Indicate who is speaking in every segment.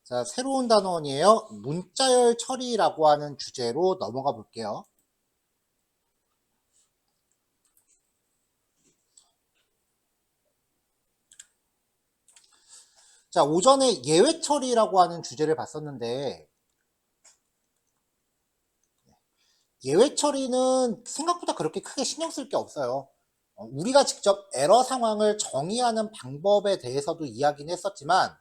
Speaker 1: 자, 새로운 단원이에요. 문자열 처리라고 하는 주제로 넘어가 볼게요. 자, 오전에 예외 처리라고 하는 주제를 봤었는데, 예외 처리는 생각보다 그렇게 크게 신경 쓸 게 없어요. 우리가 직접 에러 상황을 정의하는 방법에 대해서도 이야기는 했었지만,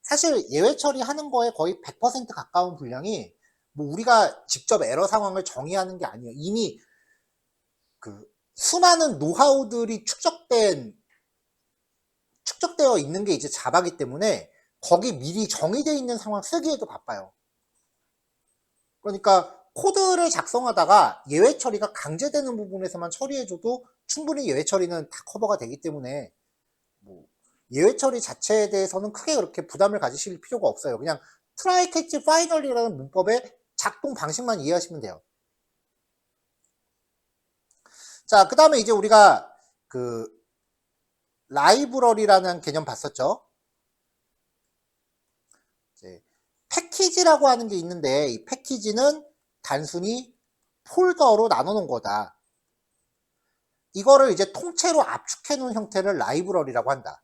Speaker 1: 사실 예외 처리하는 거에 거의 100% 가까운 분량이 뭐 우리가 직접 에러 상황을 정의하는 게 아니에요. 이미 그 수많은 노하우들이 축적되어 있는 게 이제 자바기 때문에 거기 미리 정의되어 있는 상황 쓰기에도 바빠요. 그러니까 코드를 작성하다가 예외 처리가 강제되는 부분에서만 처리해줘도 충분히 예외 처리는 다 커버가 되기 때문에 뭐 예외 처리 자체에 대해서는 크게 그렇게 부담을 가지실 필요가 없어요. 그냥 try, catch, final이라는 문법의 작동 방식만 이해하시면 돼요. 자, 그 다음에 이제 우리가 그 라이브러리라는 개념 봤었죠. 이제 패키지라고 하는 게 있는데 이 패키지는 단순히 폴더로 나눠 놓은 거다. 이거를 이제 통째로 압축해 놓은 형태를 라이브러리라고 한다.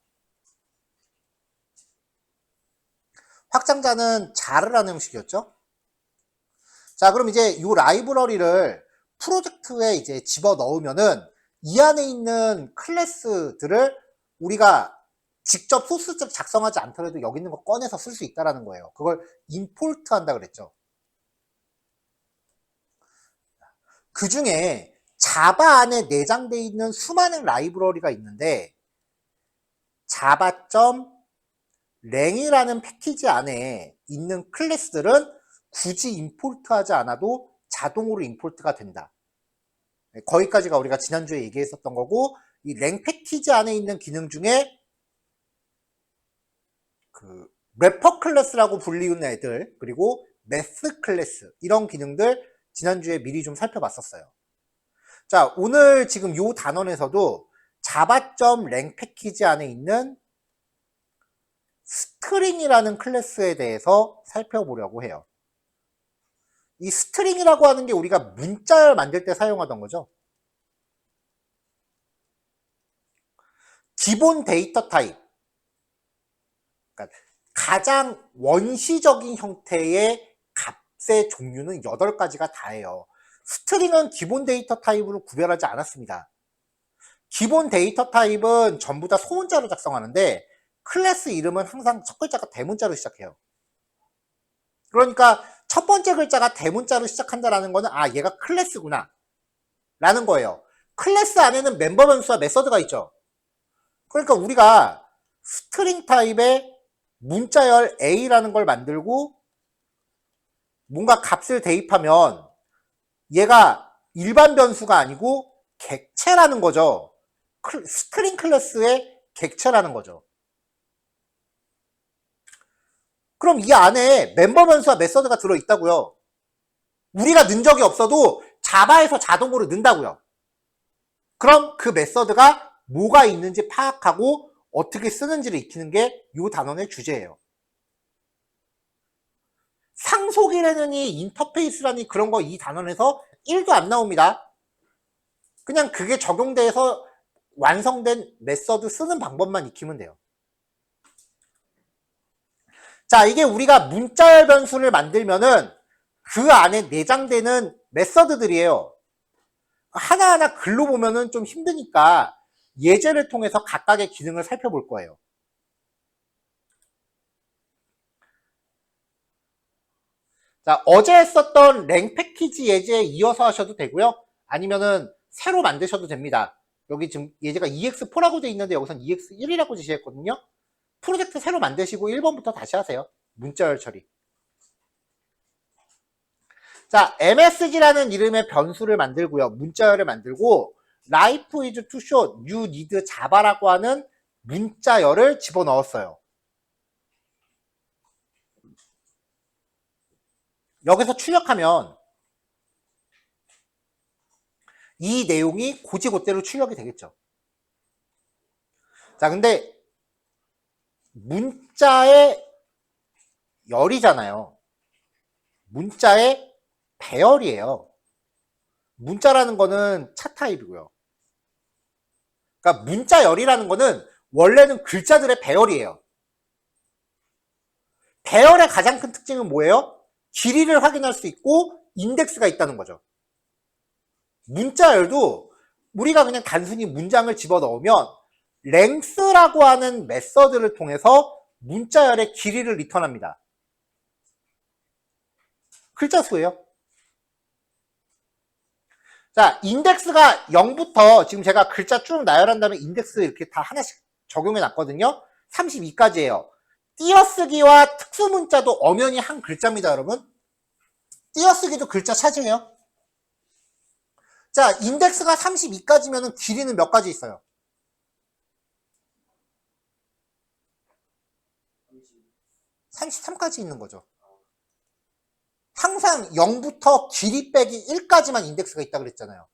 Speaker 1: 확장자는 자르라는 형식이었죠. 자, 그럼 이제 이 라이브러리를 프로젝트에 이제 집어 넣으면은 이 안에 있는 클래스들을 우리가 직접 소스 작성하지 않더라도 여기 있는 거 꺼내서 쓸 수 있다는 거예요. 그걸 임포트 한다 그랬죠. 그 중에 자바 안에 내장되어 있는 수많은 라이브러리가 있는데 java.lang이라는 패키지 안에 있는 클래스들은 굳이 임포트 하지 않아도 자동으로 임포트가 된다. 거기까지가 우리가 지난주에 얘기했었던 거고, 이 랭 패키지 안에 있는 기능 중에 그 래퍼 클래스라고 불리는 애들, 그리고 매스 클래스, 이런 기능들 지난주에 미리 좀 살펴봤었어요. 자, 오늘 지금 요 단원에서도 java.lang 패키지 안에 있는 스트링이라는 클래스에 대해서 살펴보려고 해요. 이 스트링이라고 하는 게 우리가 문자를 만들 때 사용하던 거죠. 기본 데이터 타입. 그러니까 가장 원시적인 형태의 값의 종류는 8가지가 다예요. 스트링은 기본 데이터 타입으로 구별하지 않았습니다. 기본 데이터 타입은 전부 다 소문자로 작성하는데 클래스 이름은 항상 첫 글자가 대문자로 시작해요. 그러니까 첫 번째 글자가 대문자로 시작한다는 거는 아, 얘가 클래스구나 라는 거예요. 클래스 안에는 멤버 변수와 메서드가 있죠. 그러니까 우리가 스트링 타입의 문자열 A라는 걸 만들고 뭔가 값을 대입하면 얘가 일반 변수가 아니고 객체라는 거죠. 스트링 클래스의 객체라는 거죠. 그럼 이 안에 멤버 변수와 메서드가 들어있다고요. 우리가 넣은 적이 없어도 자바에서 자동으로 넣는다고요. 그럼 그 메서드가 뭐가 있는지 파악하고 어떻게 쓰는지를 익히는 게 이 단원의 주제예요. 상속이라느니 인터페이스라니 그런 거 이 단원에서 1도 안 나옵니다. 그냥 그게 적용돼서 완성된 메서드 쓰는 방법만 익히면 돼요. 자, 이게 우리가 문자열 변수를 만들면은 그 안에 내장되는 메서드들이에요. 하나하나 글로 보면은 좀 힘드니까 예제를 통해서 각각의 기능을 살펴볼 거예요. 자, 어제 했었던 랭 패키지 예제에 이어서 하셔도 되고요. 아니면은 새로 만드셔도 됩니다. 여기 지금 예제가 EX4라고 돼 있는데 여기선 EX1이라고 지시했거든요. 프로젝트 새로 만드시고 1번부터 다시 하세요. 문자열 처리. 자, MSG라는 이름의 변수를 만들고요. 문자열을 만들고 life is too short, you need java라고 하는 문자열을 집어넣었어요. 여기서 출력하면 이 내용이 곧이곧대로 출력이 되겠죠. 자, 근데 문자의 열이잖아요. 문자의 배열이에요. 문자라는 거는 차 타입이고요. 그러니까 문자열이라는 거는 원래는 글자들의 배열이에요. 배열의 가장 큰 특징은 뭐예요? 길이를 확인할 수 있고 인덱스가 있다는 거죠. 문자열도 우리가 그냥 단순히 문장을 집어넣으면 랭스라고 하는 메서드를 통해서 문자열의 길이를 리턴합니다. 글자 수예요. 자, 인덱스가 0부터 지금 제가 글자 쭉 나열한 다음에 인덱스 이렇게 다 하나씩 적용해 놨거든요. 32까지예요. 띄어쓰기와 특수문자도 엄연히 한 글자입니다, 여러분. 띄어쓰기도 글자 차지해요. 자, 인덱스가 32까지면 길이는 몇 가지 있어요? 33까지 있는 거죠. 항상 0부터 길이 빼기 1까지만 인덱스가 있다 그랬잖아요.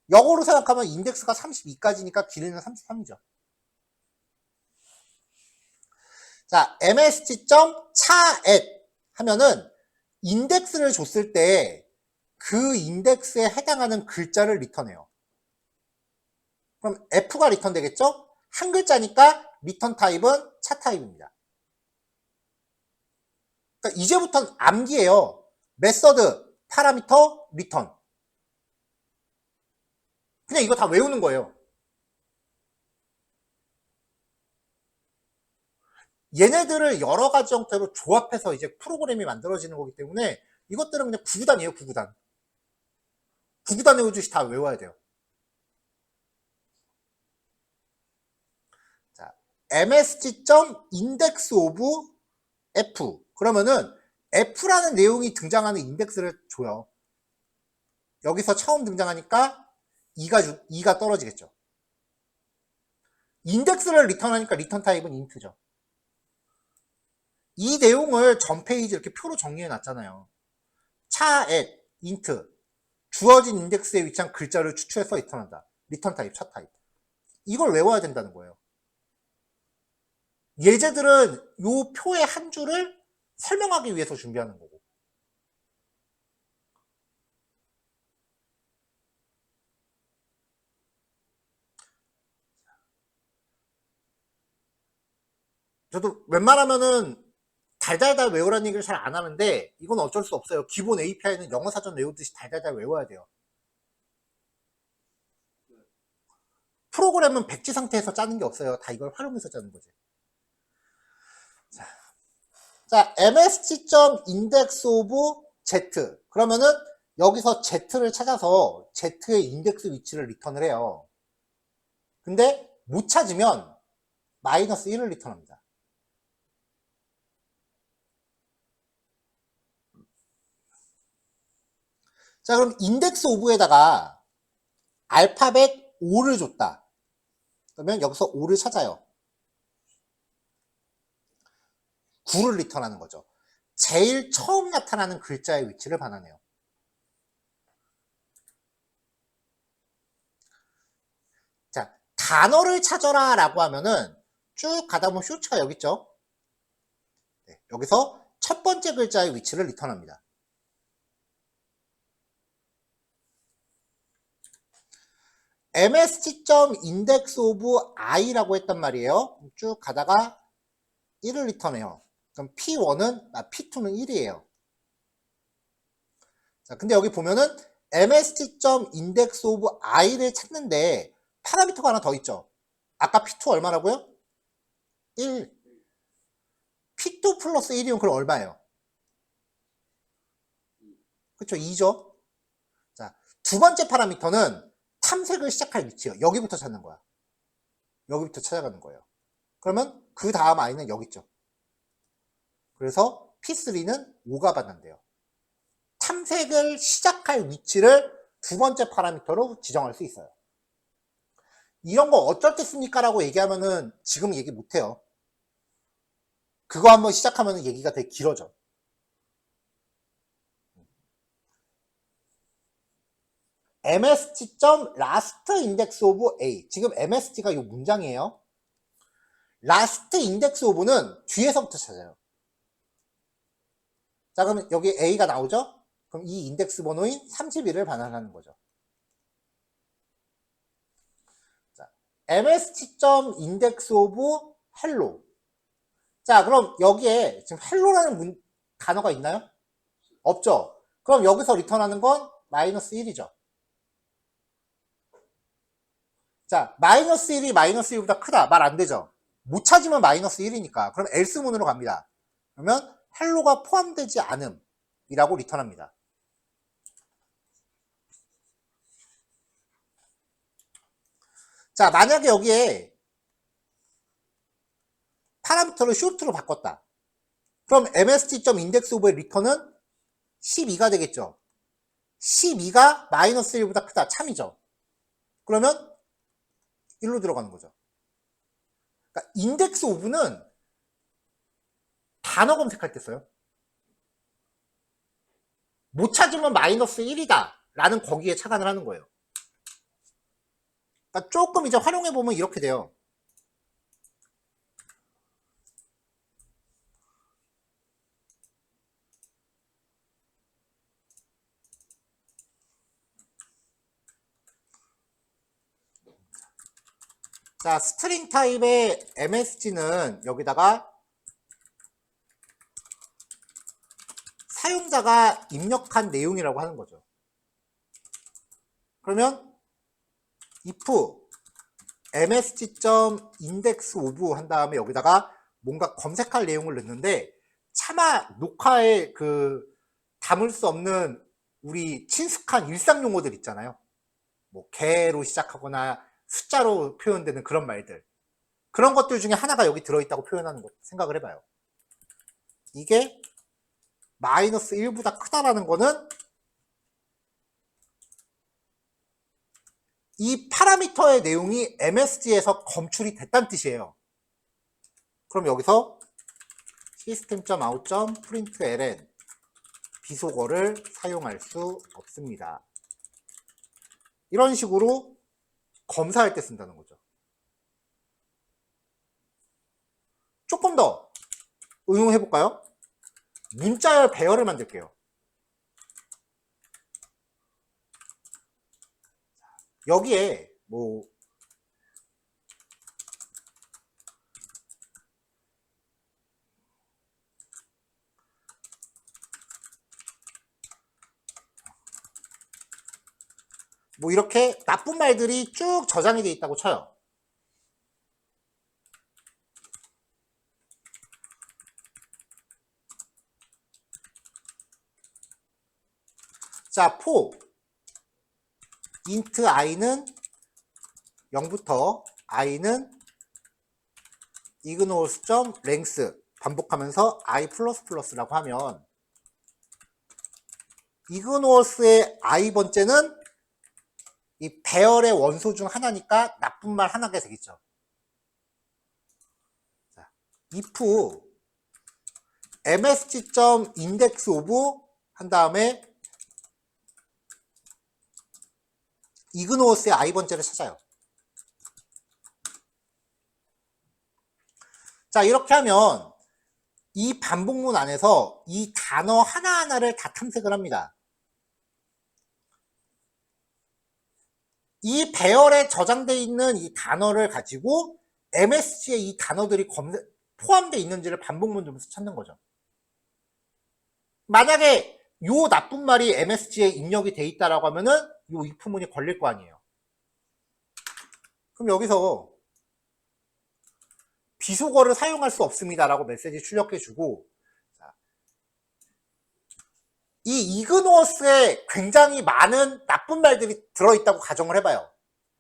Speaker 1: 역으로 생각하면 인덱스가 32까지니까 길이는 33이죠. 자, msg.chaat 하면은 인덱스를 줬을 때 그 인덱스에 해당하는 글자를 리턴해요. 그럼 F가 리턴 되겠죠? 한 글자니까 리턴 타입은 차 타입입니다. 그러니까 이제부터는 암기예요. 메서드, 파라미터, 리턴. 그냥 이거 다 외우는 거예요. 얘네들을 여러 가지 형태로 조합해서 이제 프로그램이 만들어지는 거기 때문에 이것들은 그냥 구구단이에요, 구구단. 구구단 외우듯이 다 외워야 돼요. 자, msg.index of f. 그러면은 f라는 내용이 등장하는 인덱스를 줘요. 여기서 처음 등장하니까 2가 떨어지겠죠. 인덱스를 리턴하니까 리턴 타입은 int죠. 이 내용을 전 페이지 이렇게 표로 정리해 놨잖아요. 차, at, int. 주어진 인덱스에 위치한 글자를 추출해서 리턴한다. 리턴 타입, 차 타입. 이걸 외워야 된다는 거예요. 예제들은 요 표의 한 줄을 설명하기 위해서 준비하는 거고. 저도 웬만하면은 달달달 외우라는 얘기를 잘 안 하는데 이건 어쩔 수 없어요. 기본 API는 영어 사전 외우듯이 달달달 외워야 돼요. 프로그램은 백지 상태에서 짜는 게 없어요. 다 이걸 활용해서 짜는 거지. 자, msg.index of z. 그러면은 여기서 z를 찾아서 z의 인덱스 위치를 리턴을 해요. 근데 못 찾으면 마이너스 1을 리턴합니다. 자, 그럼 인덱스 오브에다가 알파벳 5를 줬다. 그러면 여기서 5를 찾아요. 9를 리턴하는 거죠. 제일 처음 나타나는 글자의 위치를 반환해요. 자, 단어를 찾아라 라고 하면은 쭉 가다 보면 퓨처가 여기 있죠. 네, 여기서 첫 번째 글자의 위치를 리턴합니다. msg.index of i라고 했단 말이에요. 쭉 가다가 1을 리턴해요. 그럼 P1은, P2는 1이에요. 자, 근데 여기 보면은 msg.index of i를 찾는데 파라미터가 하나 더 있죠. 아까 P2 얼마라고요? 1. P2 플러스 1이면 그럼 얼마예요? 그쵸, 2죠. 자, 두 번째 파라미터는 탐색을 시작할 위치예요. 여기부터 찾는 거야. 여기부터 찾아가는 거예요. 그러면 그 다음 i는 여기 있죠. 그래서 P3는 5가 받는데요. 탐색을 시작할 위치를 두 번째 파라미터로 지정할 수 있어요. 이런 거 어쩔 때 씁니까? 라고 얘기하면은 지금 얘기 못해요. 그거 한번 시작하면 얘기가 되게 길어져. msg.lastIndexOfA. 지금 msg가 이 문장이에요. lastIndexOf는 뒤에서부터 찾아요. 자, 그러면 여기 A가 나오죠? 그럼 이 인덱스 번호인 31을 반환하는 거죠. 자, mst.index of hello. 자, 그럼 여기에 지금 hello라는 단어가 있나요? 없죠? 그럼 여기서 리턴하는 건 마이너스 1이죠. 자, 마이너스 1이 마이너스 1보다 크다. 말 안 되죠? 못 찾으면 마이너스 1이니까. 그럼 else문으로 갑니다. 그러면 hello가 포함되지 않음이라고 리턴합니다. 자, 만약에 여기에 파라미터를 short로 바꿨다. 그럼 mst.indexof의 리턴은 12가 되겠죠. 12가 마이너스 1보다 크다. 참이죠. 그러면 1로 들어가는 거죠. 그러니까 인덱스 오브는 단어 검색할 때 써요. 못 찾으면 마이너스 1이다 라는 거기에 착안을 하는 거예요. 그러니까 조금 이제 활용해보면 이렇게 돼요. 자, 스트링 타입의 MSG는 여기다가 사용자가 입력한 내용이라고 하는 거죠. 그러면 if msg.indexOf 한 다음에 여기다가 뭔가 검색할 내용을 넣는데 차마 녹화에 담을 수 없는 우리 친숙한 일상 용어들 있잖아요. 뭐 개로 시작하거나 숫자로 표현되는 그런 말들, 그런 것들 중에 하나가 여기 들어있다고 표현하는 거 생각을 해봐요. 이게 마이너스 1보다 크다라는 거는 이 파라미터의 내용이 MSG에서 검출이 됐다는 뜻이에요. 그럼 여기서 system.out.println 비속어를 사용할 수 없습니다. 이런 식으로 검사할 때 쓴다는 거죠. 조금 더 응용해 볼까요? 문자열 배열을 만들게요. 여기에 뭐 이렇게 나쁜 말들이 쭉 저장이 돼 있다고 쳐요. 자, for int i는 0부터 i는 ignores.length 반복하면서 i++라고 하면 ignores의 i번째는 이 배열의 원소 중 하나니까 나쁜 말 하나가 되겠죠. 자, if msg.indexOf 한 다음에 ignores의 i번째를 찾아요. 자, 이렇게 하면 이 반복문 안에서 이 단어 하나하나를 다 탐색을 합니다. 이 배열에 저장되어 있는 이 단어를 가지고 MSG에 이 단어들이 포함되어 있는지를 반복문 두면서 찾는 거죠. 만약에 요 나쁜 말이 MSG에 입력이 돼 있다라고 하면은 요 if문이 걸릴 거 아니에요. 그럼 여기서 비속어를 사용할 수 없습니다라고 메시지 출력해주고, 이 ignores에 굉장히 많은 나쁜 말들이 들어있다고 가정을 해봐요.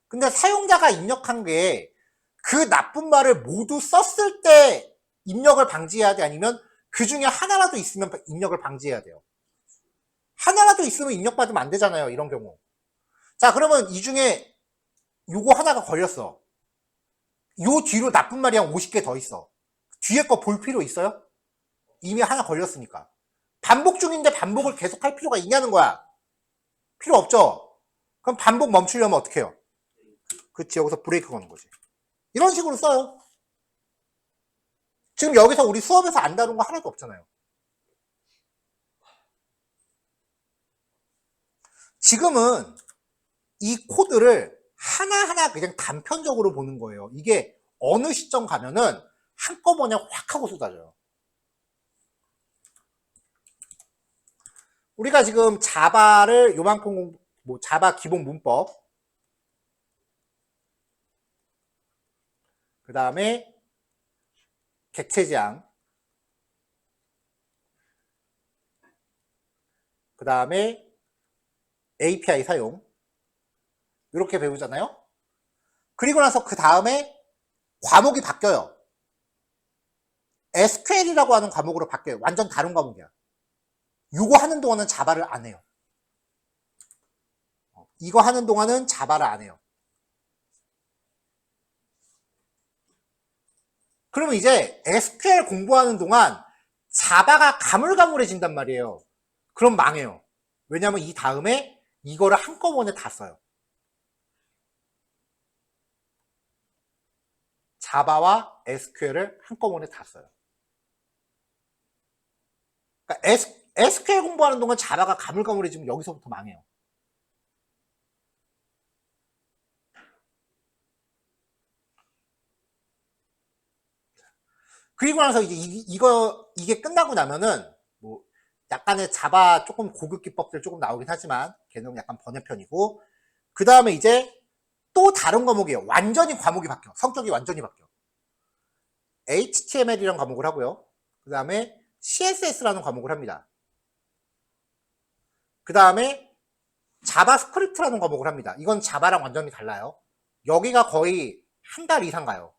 Speaker 1: 근데 사용자가 입력한 게 그 나쁜 말을 모두 썼을 때 입력을 방지해야 돼? 아니면 그 중에 하나라도 있으면 입력을 방지해야 돼요? 하나라도 있으면 입력받으면 안 되잖아요, 이런 경우. 자, 그러면 이 중에 요거 하나가 걸렸어. 요 뒤로 나쁜 말이 한 50개 더 있어. 뒤에 거 볼 필요 있어요? 이미 하나 걸렸으니까. 반복 중인데 반복을 계속 할 필요가 있냐는 거야. 필요 없죠? 그럼 반복 멈추려면 어떻게 해요? 그치, 여기서 브레이크 거는 거지. 이런 식으로 써요. 지금 여기서 우리 수업에서 안 다룬 거 하나도 없잖아요. 지금은 이 코드를 하나하나 그냥 단편적으로 보는 거예요. 이게 어느 시점 가면은 한꺼번에 확 하고 쏟아져요. 우리가 지금 자바를 요만큼, 뭐 자바 기본 문법, 그 다음에 객체 지향, 그 다음에 API 사용, 이렇게 배우잖아요. 그리고 나서 그 다음에 과목이 바뀌어요. SQL이라고 하는 과목으로 바뀌어요. 완전 다른 과목이야. 이거 하는 동안은 자바를 안 해요. 이거 하는 동안은 자바를 안 해요. 그러면 이제 SQL 공부하는 동안 자바가 가물가물해진단 말이에요. 그럼 망해요. 왜냐면 이 다음에 이거를 한꺼번에 다 써요. 자바와 SQL을 한꺼번에 다 써요. 그러니까 SQL 공부하는 동안 자바가 가물가물해지면 여기서부터 망해요. 그리고 나서 이제 이게 끝나고 나면은 뭐 약간의 자바 조금 고급 기법들 조금 나오긴 하지만 걔는 약간 번외편이고, 그 다음에 이제 또 다른 과목이에요. 완전히 과목이 바뀌어. 성격이 완전히 바뀌어. HTML이라는 과목을 하고요. 그 다음에 CSS라는 과목을 합니다. 그 다음에 자바스크립트라는 과목을 합니다. 이건 자바랑 완전히 달라요. 여기가 거의 한 달 이상 가요.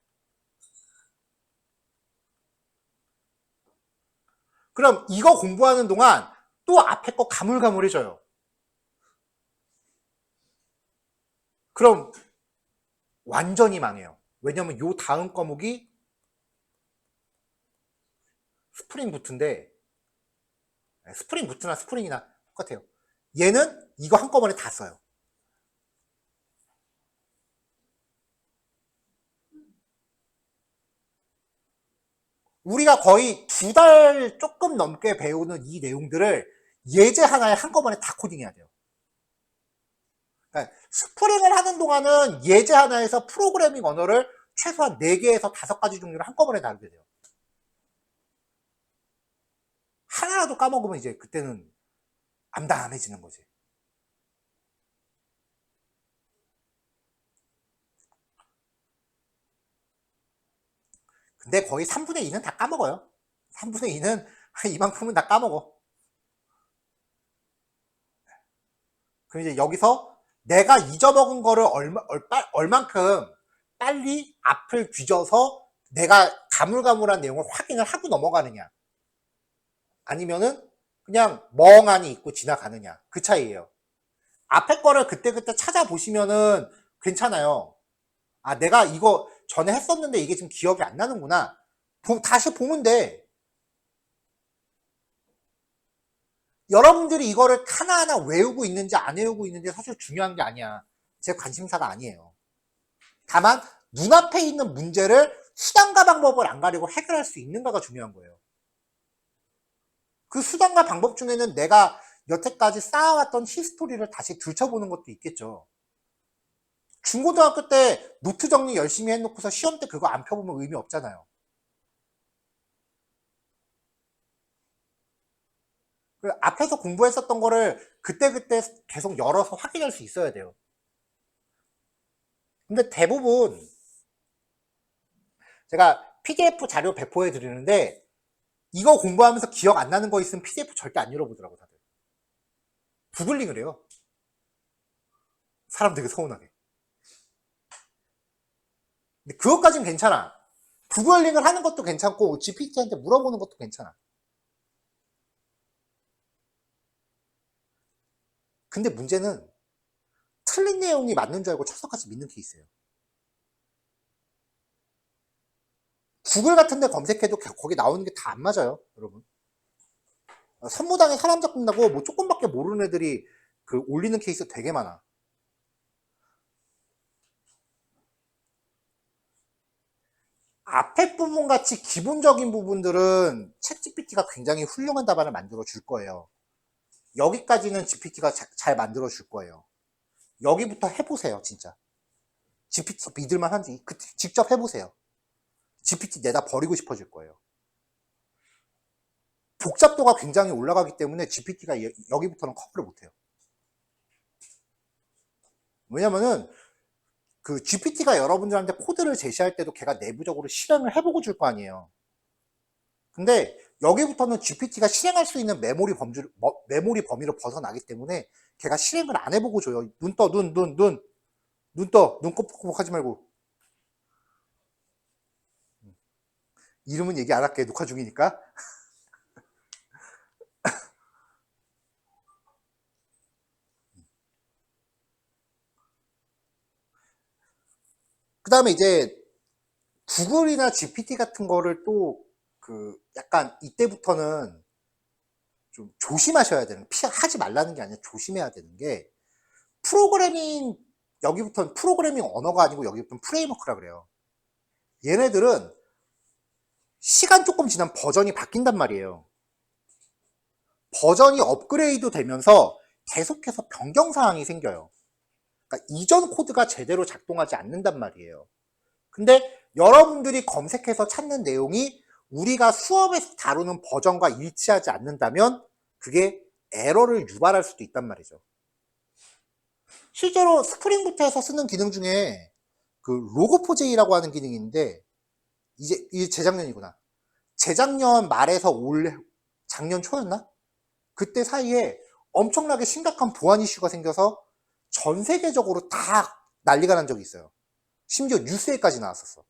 Speaker 1: 그럼 이거 공부하는 동안 또 앞에 거 가물가물해져요. 그럼 완전히 망해요. 왜냐면 요 다음 과목이 스프링 부트인데, 스프링 부트나 스프링이나 똑같아요. 얘는 이거 한꺼번에 다 써요. 우리가 거의 2달 조금 넘게 배우는 이 내용들을 예제 하나에 한꺼번에 다 코딩해야 돼요. 그러니까 스프링을 하는 동안은 예제 하나에서 프로그래밍 언어를 최소한 4개에서 5가지 종류를 한꺼번에 다루게 돼요. 하나라도 까먹으면 이제 그때는 암담해지는 거지. 근데 거의 3분의 2는 다 까먹어요. 3분의 2는 이만큼은 다 까먹어. 그럼 이제 여기서 내가 잊어먹은 거를 얼만큼 빨리 앞을 뒤져서 내가 가물가물한 내용을 확인을 하고 넘어가느냐, 아니면은 그냥 멍하니 있고 지나가느냐, 그 차이예요. 앞에 거를 그때그때 찾아보시면은 괜찮아요. 아, 내가 이거 전에 했었는데 이게 지금 기억이 안 나는구나. 다시 보면 돼. 여러분들이 이거를 하나하나 외우고 있는지 안 외우고 있는지 사실 중요한 게 아니야. 제 관심사가 아니에요. 다만 눈앞에 있는 문제를 수단과 방법을 안 가리고 해결할 수 있는가가 중요한 거예요. 그 수단과 방법 중에는 내가 여태까지 쌓아왔던 히스토리를 다시 들춰보는 것도 있겠죠. 중고등학교 때 노트 정리 열심히 해놓고서 시험 때 그거 안 펴보면 의미 없잖아요. 앞에서 공부했었던 거를 그때그때 계속 열어서 확인할 수 있어야 돼요. 근데 대부분 제가 PDF 자료 배포해 드리는데 이거 공부하면서 기억 안 나는 거 있으면 PDF 절대 안 열어보더라고 다들. 구글링을 해요. 사람 되게 서운하게. 근데 그것까진 괜찮아. 구글링을 하는 것도 괜찮고 GPT한테 물어보는 것도 괜찮아. 근데 문제는 틀린 내용이 맞는 줄 알고 철석같이 믿는 케이스예요. 구글 같은 데 검색해도 거기 나오는 게 다 안 맞아요, 여러분. 선무당에 사람 잡는다고 뭐 조금밖에 모르는 애들이 그 올리는 케이스 되게 많아. 앞에 부분 같이 기본적인 부분들은 챗GPT가 굉장히 훌륭한 답안을 만들어 줄 거예요. 여기까지는 GPT가 잘 만들어 줄 거예요. 여기부터 해보세요, 진짜. GPT 믿을만 한지 직접 해보세요. GPT 내다 버리고 싶어질 거예요. 복잡도가 굉장히 올라가기 때문에 GPT가 여기부터는 커버를 못해요. 왜냐면은 그 GPT가 여러분들한테 코드를 제시할 때도 걔가 내부적으로 실행을 해보고 줄 거 아니에요. 근데 여기부터는 GPT가 실행할 수 있는 메모리 범위를 벗어나기 때문에 걔가 실행을 안 해보고 줘요. 눈 떠, 눈 떠, 눈 꼬북꼬북 하지 말고. 이름은 얘기 안 할게, 녹화 중이니까. 그 다음에 이제 구글이나 GPT 같은 거를 또 그 약간 이때부터는 좀 조심하셔야 되는, 하지 말라는 게 아니라 조심해야 되는 게, 프로그래밍, 여기부터는 프로그래밍 언어가 아니고 여기부터는 프레임워크라 그래요. 얘네들은 시간 조금 지나면 버전이 바뀐단 말이에요. 버전이 업그레이드 되면서 계속해서 변경사항이 생겨요. 그러니까 이전 코드가 제대로 작동하지 않는단 말이에요. 근데 여러분들이 검색해서 찾는 내용이 우리가 수업에서 다루는 버전과 일치하지 않는다면 그게 에러를 유발할 수도 있단 말이죠. 실제로 스프링부트에서 쓰는 기능 중에 그 로고4j라고 하는 기능이 있는데, 이게 재작년이구나. 재작년 말에서 작년 초였나? 그때 사이에 엄청나게 심각한 보안 이슈가 생겨서 전 세계적으로 다 난리가 난 적이 있어요. 심지어 뉴스에까지 나왔었어.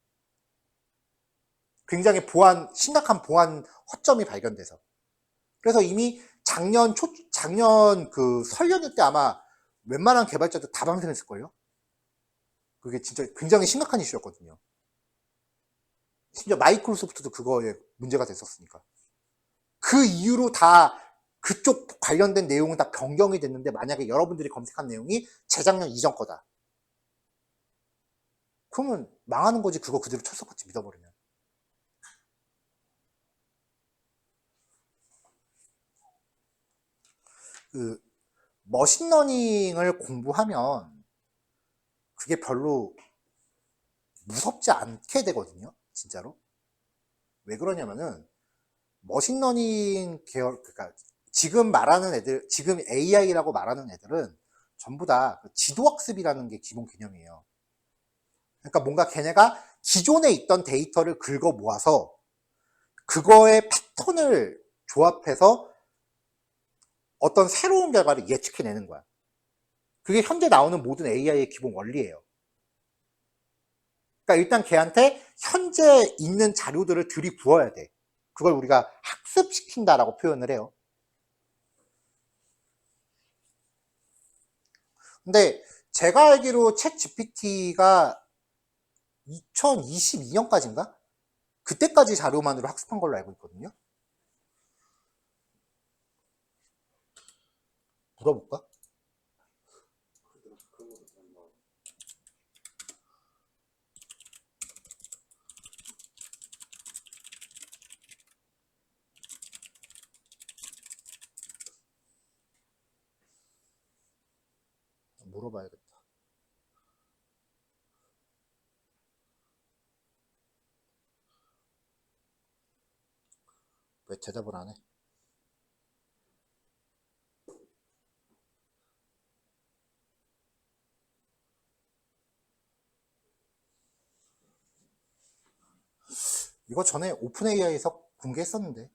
Speaker 1: 굉장히 심각한 보안 허점이 발견돼서. 그래서 이미 작년 그 설 연휴 때 아마 웬만한 개발자들 다 방생했을걸요? 그게 진짜 굉장히 심각한 이슈였거든요. 심지어 마이크로소프트도 그거에 문제가 됐었으니까. 그 이후로 다 그쪽 관련된 내용은 다 변경이 됐는데, 만약에 여러분들이 검색한 내용이 재작년 이전 거다. 그러면 망하는 거지, 그거 그대로 철석같이 믿어버리면. 그 머신러닝을 공부하면 그게 별로 무섭지 않게 되거든요, 진짜로. 왜 그러냐면은 머신러닝 계열, 그러니까 지금 말하는 애들, 지금 AI라고 말하는 애들은 전부 다 지도학습이라는 게 기본 개념이에요. 그러니까 뭔가 걔네가 기존에 있던 데이터를 긁어 모아서 그거의 패턴을 조합해서 어떤 새로운 결과를 예측해내는 거야. 그게 현재 나오는 모든 AI의 기본 원리예요. 그러니까 일단 걔한테 현재 있는 자료들을 들이부어야 돼. 그걸 우리가 학습시킨다라고 표현을 해요. 근데 제가 알기로 챗 GPT가 2022년까지인가? 그때까지 자료만으로 학습한 걸로 알고 있거든요. 물어볼까? 물어봐야겠다. 왜 대답을 안 해? 이거 전에 오픈 AI에서 공개했었는데.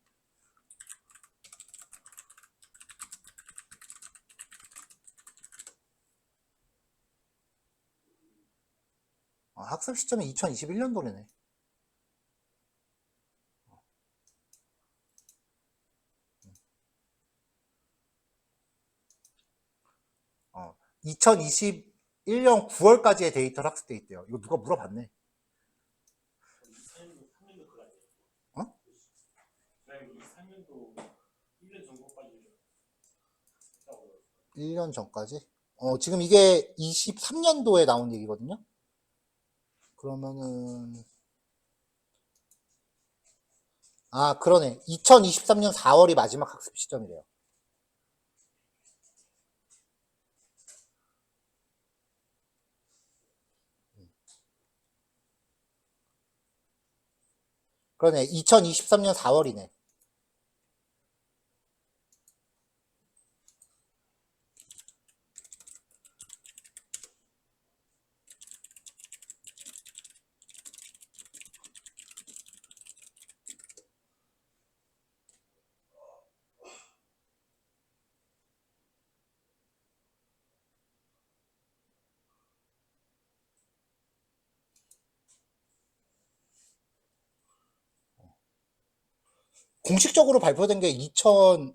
Speaker 1: 학습 시점이 2021년도래네. 어, 2021년 9월까지의 데이터를 학습돼 있대요. 이거 누가 물어봤네. 어? 1년 전까지? 지금 이게 23년도에 나온 얘기거든요? 그러면은, 그러네. 2023년 4월이 마지막 학습 시점이래요. 그러네. 2023년 4월이네. 공식적으로 발표된 게 2023년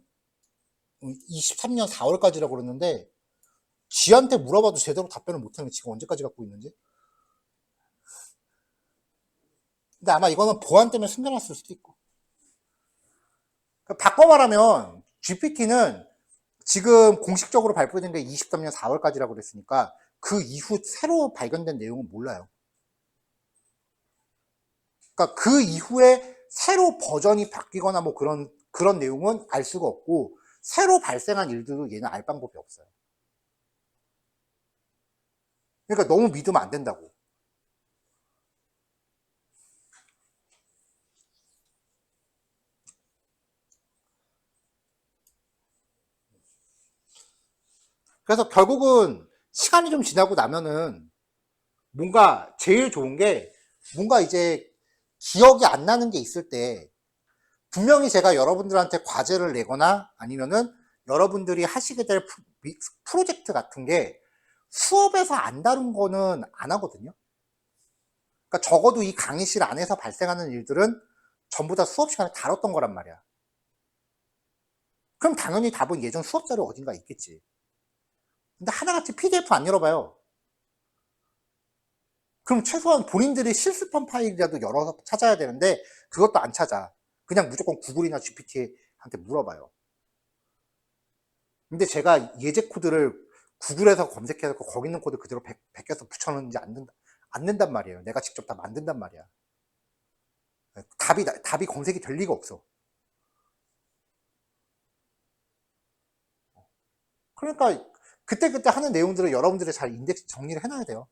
Speaker 1: 4월까지라고 그러는데 지한테 물어봐도 제대로 답변을 못하는 게 지금 언제까지 갖고 있는지. 근데 아마 이거는 보안 때문에 숨겨놨을 수도 있고. 바꿔 말하면 GPT는 지금 공식적으로 발표된 게 23년 4월까지라고 그랬으니까 그 이후 새로 발견된 내용은 몰라요. 그러니까 그 이후에 새로 버전이 바뀌거나 뭐 그런 내용은 알 수가 없고 새로 발생한 일들도 얘는 알 방법이 없어요. 그러니까 너무 믿으면 안 된다고. 그래서 결국은 시간이 좀 지나고 나면은 뭔가 제일 좋은 게 뭔가 이제 기억이 안 나는 게 있을 때 분명히 제가 여러분들한테 과제를 내거나 아니면은 여러분들이 하시게 될 프로젝트 같은 게 수업에서 안 다룬 거는 안 하거든요. 그러니까 적어도 이 강의실 안에서 발생하는 일들은 전부 다 수업 시간에 다뤘던 거란 말이야. 그럼 당연히 답은 예전 수업 자료 어딘가 있겠지. 근데 하나같이 PDF 안 열어봐요. 그럼 최소한 본인들이 실습한 파일이라도 열어서 찾아야 되는데 그것도 안 찾아. 그냥 무조건 구글이나 GPT한테 물어봐요. 근데 제가 예제 코드를 구글에서 검색해서 거기 있는 코드 그대로 베껴서 붙여놓는지 안 된단 말이에요. 내가 직접 다 만든단 말이야. 답이 검색이 될 리가 없어. 그러니까 그때그때 하는 내용들을 여러분들이 잘 인덱스 정리를 해놔야 돼요.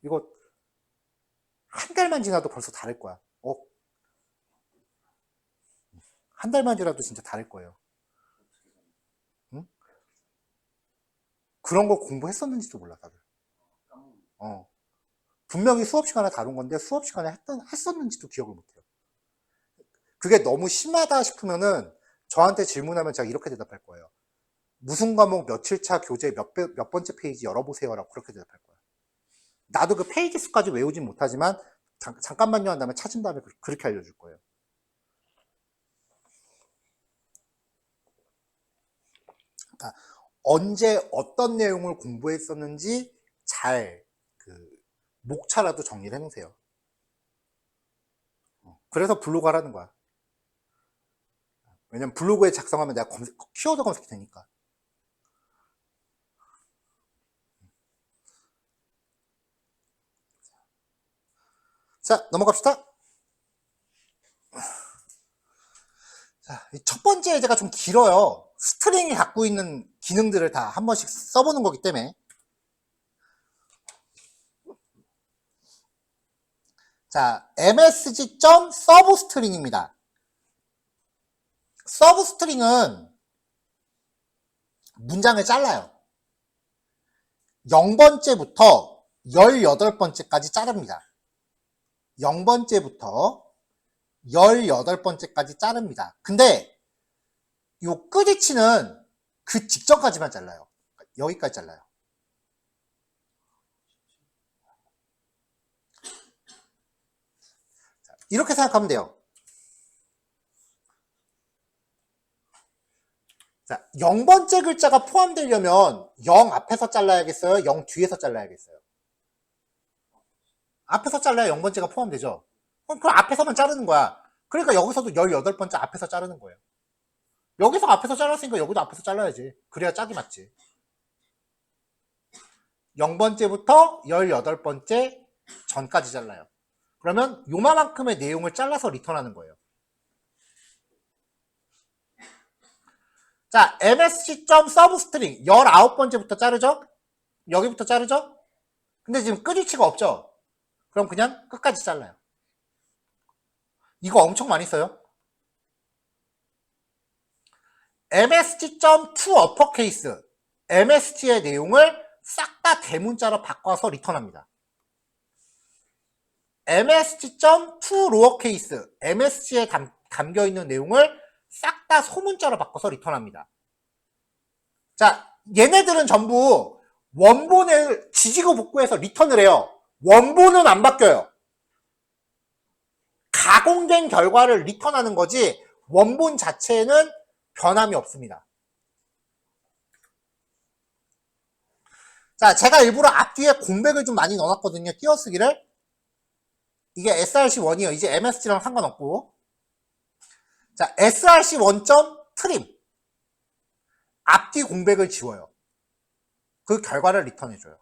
Speaker 1: 이거 한 달만 지나도 벌써 다를 거야. 한 달만 지나도 진짜 다를 거예요. 응? 그런 거 공부했었는지도 몰라, 다들. 분명히 수업 시간에 다룬 건데 수업 시간에 했었는지도 기억을 못해요. 그게 너무 심하다 싶으면은 저한테 질문하면 제가 이렇게 대답할 거예요. 무슨 과목 며칠차 교재 몇 번째 페이지 열어보세요라고 그렇게 대답할 거예요. 나도 그 페이지 수까지 외우진 못하지만 잠깐만요 한 다음에 찾은 다음에 그렇게 알려줄 거예요. 그러니까 언제 어떤 내용을 공부했었는지 잘 목차라도 정리를 해놓으세요. 그래서 블로그 하라는 거야. 왜냐면 블로그에 작성하면 내가 키워드 검색이 되니까. 자, 넘어갑시다. 자, 첫 번째 예제가 좀 길어요. 스트링이 갖고 있는 기능들을 다 한 번씩 써보는 거기 때문에. 자, msg.servString입니다. servString은 문장을 잘라요. 0번째부터 18번째까지 자릅니다. 0번째부터 18번째까지 자릅니다. 근데 요 끝이치는 그 직전까지만 잘라요. 여기까지 잘라요. 이렇게 생각하면 돼요. 자, 0번째 글자가 포함되려면 0 앞에서 잘라야겠어요? 0 뒤에서 잘라야겠어요? 앞에서 잘라야 0번째가 포함되죠? 그럼 그 앞에서만 자르는 거야. 그러니까 여기서도 18번째 앞에서 자르는 거예요. 여기서 앞에서 잘랐으니까 여기도 앞에서 잘라야지. 그래야 짝이 맞지. 0번째부터 18번째 전까지 잘라요. 그러면 요만큼의 내용을 잘라서 리턴하는 거예요. 자, msg.servString 19번째부터 자르죠? 여기부터 자르죠? 근데 지금 끝위치가 없죠? 그럼 그냥 끝까지 잘라요. 이거 엄청 많이 써요. msg.to uppercase, msg의 내용을 싹 다 대문자로 바꿔서 리턴합니다. msg.to lowercase, msg에 담겨있는 내용을 싹 다 소문자로 바꿔서 리턴합니다. 자, 얘네들은 전부 원본을 지지고 복구해서 리턴을 해요. 원본은 안 바뀌어요. 가공된 결과를 리턴하는 거지 원본 자체는 변함이 없습니다. 자, 제가 일부러 앞뒤에 공백을 좀 많이 넣어놨거든요. 띄어쓰기를. 이게 src1이에요. 이제 msg랑 상관없고. 자, src1.trim. 앞뒤 공백을 지워요. 그 결과를 리턴해줘요.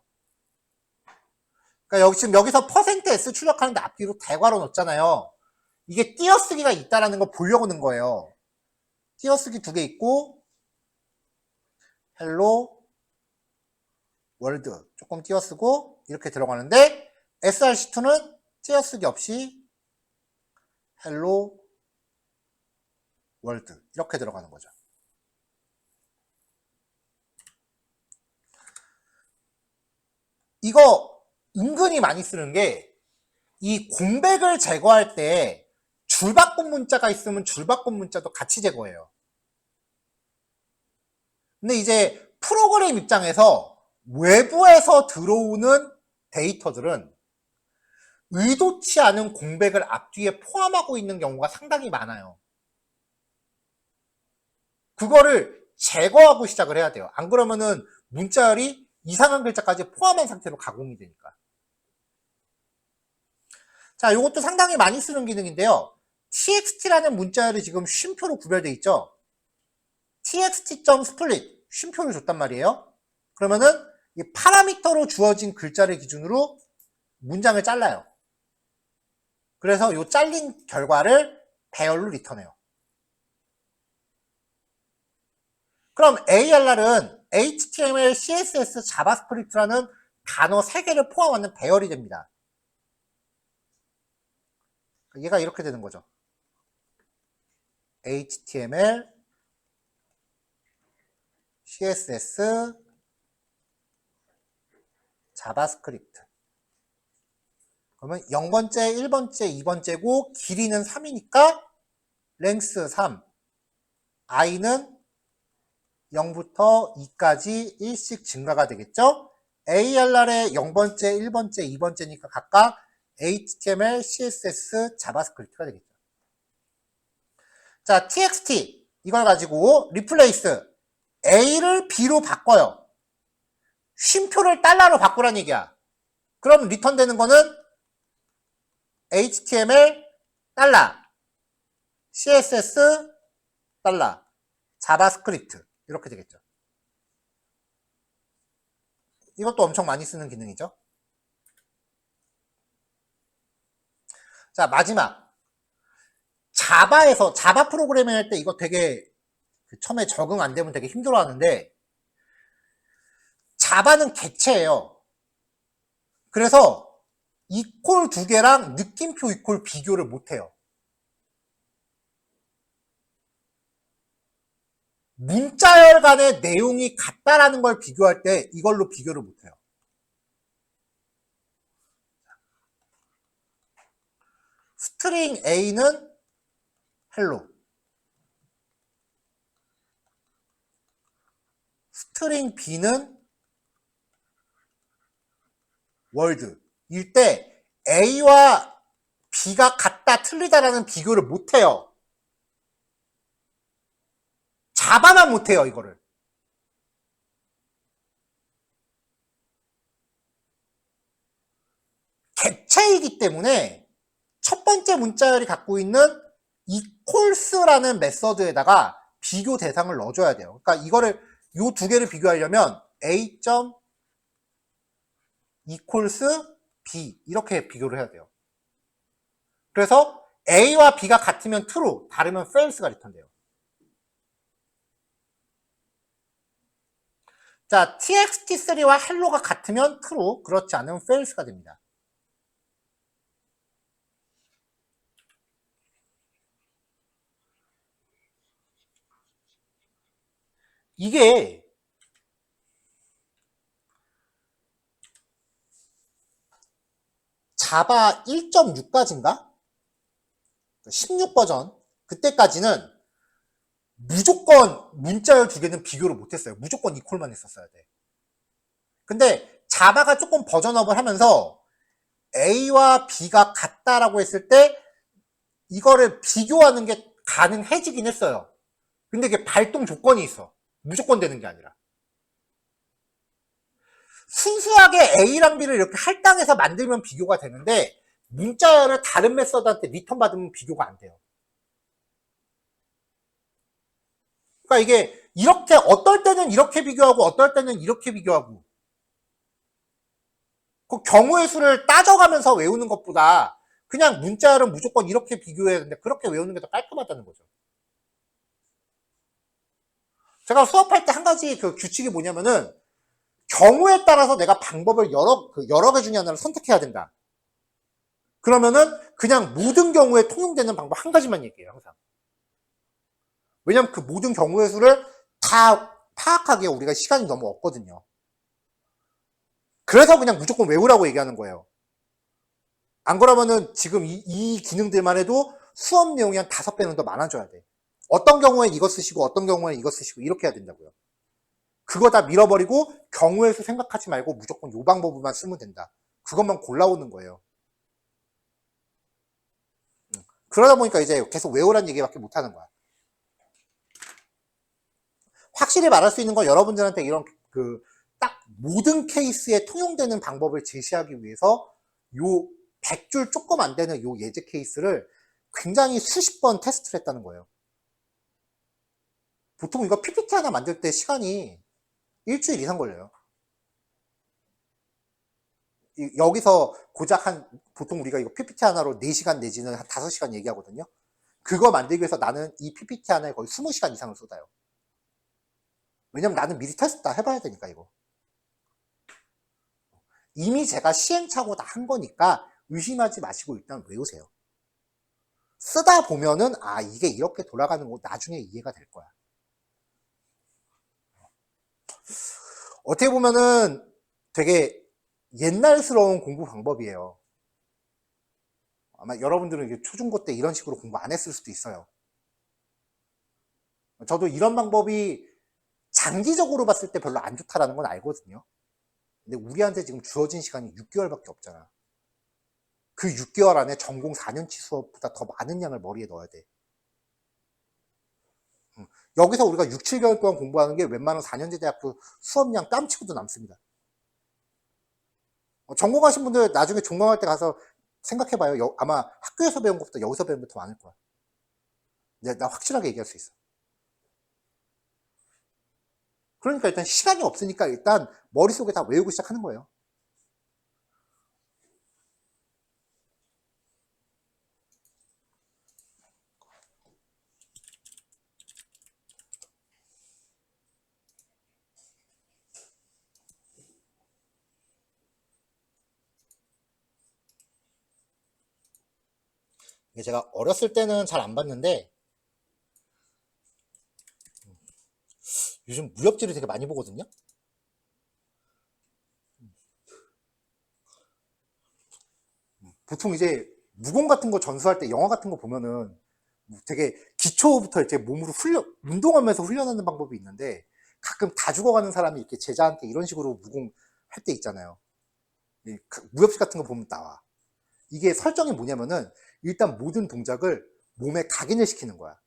Speaker 1: 그러니까 지금 여기서 %s 출력하는데 앞뒤로 대괄호 넣었잖아요. 이게 띄어쓰기가 있다라는 걸 보려고 넣은 거예요. 띄어쓰기 2개 있고, 헬로, 월드 조금 띄어쓰고 이렇게 들어가는데 src2는 띄어쓰기 없이 헬로, 월드 이렇게 들어가는 거죠. 이거 은근히 많이 쓰는 게 이 공백을 제거할 때 줄바꿈 문자가 있으면 줄바꿈 문자도 같이 제거해요. 근데 이제 프로그램 입장에서 외부에서 들어오는 데이터들은 의도치 않은 공백을 앞뒤에 포함하고 있는 경우가 상당히 많아요. 그거를 제거하고 시작을 해야 돼요. 안 그러면은 문자열이 이상한 글자까지 포함한 상태로 가공이 되니까. 자, 이것도 상당히 많이 쓰는 기능인데요. txt라는 문자열이 지금 쉼표로 구별되어 있죠. txt.split 쉼표를 줬단 말이에요. 그러면은 이 파라미터로 주어진 글자를 기준으로 문장을 잘라요. 그래서 이 잘린 결과를 배열로 리턴해요. 그럼 ARR은 HTML, CSS, 자바스크립트라는 단어 3개를 포함하는 배열이 됩니다. 얘가 이렇게 되는 거죠. HTML, CSS, 자바스크립트. 그러면 0번째, 1번째, 2번째고 길이는 3이니까 랭스 3, i는 0부터 2까지 1씩 증가가 되겠죠? ARR의 0번째, 1번째, 2번째니까 각각 HTML, CSS, 자바스크립트가 되겠죠. 자, txt 이걸 가지고 replace A를 B로 바꿔요. 쉼표를 달러로 바꾸란 얘기야. 그럼 리턴되는 거는 HTML 달러, CSS 달러, 자바스크립트 이렇게 되겠죠. 이것도 엄청 많이 쓰는 기능이죠. 자, 마지막. 자바 프로그래밍 할 때 이거 되게 처음에 적응 안 되면 되게 힘들어 하는데 자바는 객체예요. 그래서 이퀄 2개랑 느낌표 이퀄 비교를 못 해요. 문자열 간의 내용이 같다라는 걸 비교할 때 이걸로 비교를 못 해요. 스트링 A는 헬로, 스트링 B는 월드 일 때 A와 B가 같다 틀리다라는 비교를 못 해요. 자바만 못 해요, 이거를. 객체이기 때문에 첫 번째 문자열이 갖고 있는 equals라는 메서드에다가 비교 대상을 넣어줘야 돼요. 그러니까 이거를 요 2개를 비교하려면 A. equals B 이렇게 비교를 해야 돼요. 그래서 A와 B가 같으면 true, 다르면 false가 리턴돼요. 자, txt3와 hello가 같으면 true, 그렇지 않으면 false가 됩니다. 이게 자바 1.6까지인가? 16 버전 그때까지는 무조건 문자열 두 개는 비교를 못했어요. 무조건 이퀄만 했었어야 돼. 근데 자바가 조금 버전업을 하면서 A와 B가 같다라고 했을 때 이거를 비교하는 게 가능해지긴 했어요. 근데 이게 발동 조건이 있어. 무조건 되는 게 아니라. 순수하게 A랑 B를 이렇게 할당해서 만들면 비교가 되는데 문자열을 다른 메서드한테 리턴 받으면 비교가 안 돼요. 그러니까 이게 이렇게 어떨 때는 이렇게 비교하고 어떨 때는 이렇게 비교하고 그 경우의 수를 따져가면서 외우는 것보다 그냥 문자열은 무조건 이렇게 비교해야 되는데 그렇게 외우는 게 더 깔끔하다는 거죠. 제가 수업할 때 한 가지 그 규칙이 뭐냐면은 경우에 따라서 내가 방법을 여러 개 중에 하나를 선택해야 된다. 그러면은 그냥 모든 경우에 통용되는 방법 한 가지만 얘기해요, 항상. 왜냐면 그 모든 경우의 수를 다 파악하기에 우리가 시간이 너무 없거든요. 그래서 그냥 무조건 외우라고 얘기하는 거예요. 안 그러면은 지금 이 기능들만 해도 수업 내용이 한 5배는 더 많아져야 돼. 어떤 경우에 이거 쓰시고 어떤 경우에 이거 쓰시고 이렇게 해야 된다고요. 그거 다 밀어버리고 경우의 수 생각하지 말고 무조건 요 방법만 쓰면 된다. 그것만 골라오는 거예요. 그러다 보니까 이제 계속 외우라는 얘기밖에 못하는 거야. 확실히 말할 수 있는 건 여러분들한테 이런 그 딱 모든 케이스에 통용되는 방법을 제시하기 위해서 요 100줄 조금 안 되는 요 예제 케이스를 굉장히 수십 번 테스트를 했다는 거예요. 보통 이거 PPT 하나 만들 때 시간이 일주일 이상 걸려요. 여기서 고작 보통 우리가 이거 PPT 하나로 4시간 내지는 한 5시간 얘기하거든요. 그거 만들기 위해서 나는 이 PPT 하나에 거의 20시간 이상을 쏟아요. 왜냐면 나는 미리 테스트 다 해봐야 되니까, 이거. 이미 제가 시행착오 다 한 거니까 의심하지 마시고 일단 외우세요. 쓰다 보면은, 아, 이게 이렇게 돌아가는 거 나중에 이해가 될 거야. 어떻게 보면은 되게 옛날스러운 공부 방법이에요. 아마 여러분들은 초중고 때 이런 식으로 공부 안 했을 수도 있어요. 저도 이런 방법이 장기적으로 봤을 때 별로 안 좋다라는 건 알거든요. 근데 우리한테 지금 주어진 시간이 6개월밖에 없잖아. 그 6개월 안에 전공 4년치 수업보다 더 많은 양을 머리에 넣어야 돼. 여기서 우리가 6, 7개월 동안 공부하는 게 웬만한 4년제 대학교 수업량 깜치고도 남습니다. 전공하신 분들 나중에 종강할 때 가서 생각해봐요. 아마 학교에서 배운 것보다 여기서 배운 게 더 많을 거야. 나 확실하게 얘기할 수 있어. 그러니까 일단 시간이 없으니까 일단 머릿속에 다 외우고 시작하는 거예요. 이게 제가 어렸을 때는 잘 안 봤는데 요즘 무협지를 되게 많이 보거든요. 보통 이제 무공 같은 거 전수할 때 영화 같은 거 보면은 되게 기초부터 이제 몸으로 운동하면서 훈련하는 방법이 있는데 가끔 다 죽어가는 사람이 이렇게 제자한테 이런 식으로 무공 할 때 있잖아요. 무협지 같은 거 보면 나와. 이게 설정이 뭐냐면은 일단 모든 동작을 몸에 각인을 시키는 거야.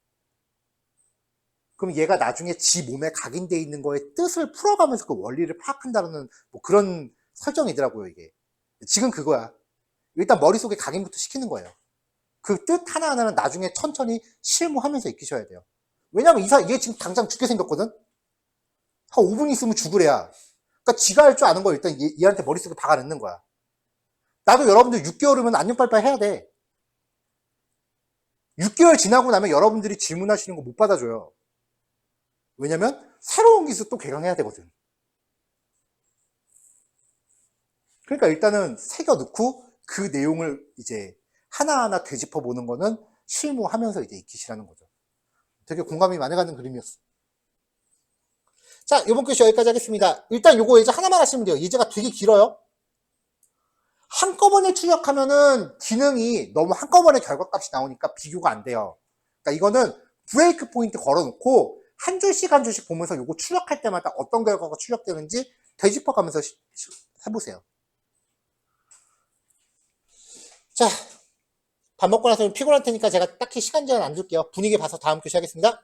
Speaker 1: 그럼 얘가 나중에 지 몸에 각인되어 있는 거에 뜻을 풀어가면서 그 원리를 파악한다는 뭐 그런 설정이더라고요, 이게. 지금 그거야. 일단 머릿속에 각인부터 시키는 거예요. 그 뜻 하나하나는 나중에 천천히 실무하면서 익히셔야 돼요. 왜냐면 얘 지금 당장 죽게 생겼거든? 한 5분 있으면 죽으래야. 그러니까 지가 할 줄 아는 걸 일단 얘한테 머릿속에 박아 넣는 거야. 나도 여러분들 6개월이면 안녕 빨빨 해야 돼. 6개월 지나고 나면 여러분들이 질문하시는 거 못 받아줘요. 왜냐면 새로운 기술 또 개강해야 되거든. 그러니까 일단은 새겨 넣고 그 내용을 이제 하나하나 되짚어 보는 거는 실무하면서 이제 익히시라는 거죠. 되게 공감이 많이 가는 그림이었어. 자, 이번 교시 여기까지 하겠습니다. 일단 요거 예제 하나만 하시면 돼요. 예제가 되게 길어요. 한꺼번에 출력하면은 기능이 너무 한꺼번에 결과값이 나오니까 비교가 안 돼요. 그러니까 이거는 브레이크 포인트 걸어놓고 한 줄씩 한 줄씩 보면서 요거 출력할 때마다 어떤 결과가 출력되는지 되짚어 가면서 해보세요. 자, 밥 먹고 나서 피곤할 테니까 제가 딱히 시간 제한 안 둘게요. 분위기 봐서 다음 교시 하겠습니다.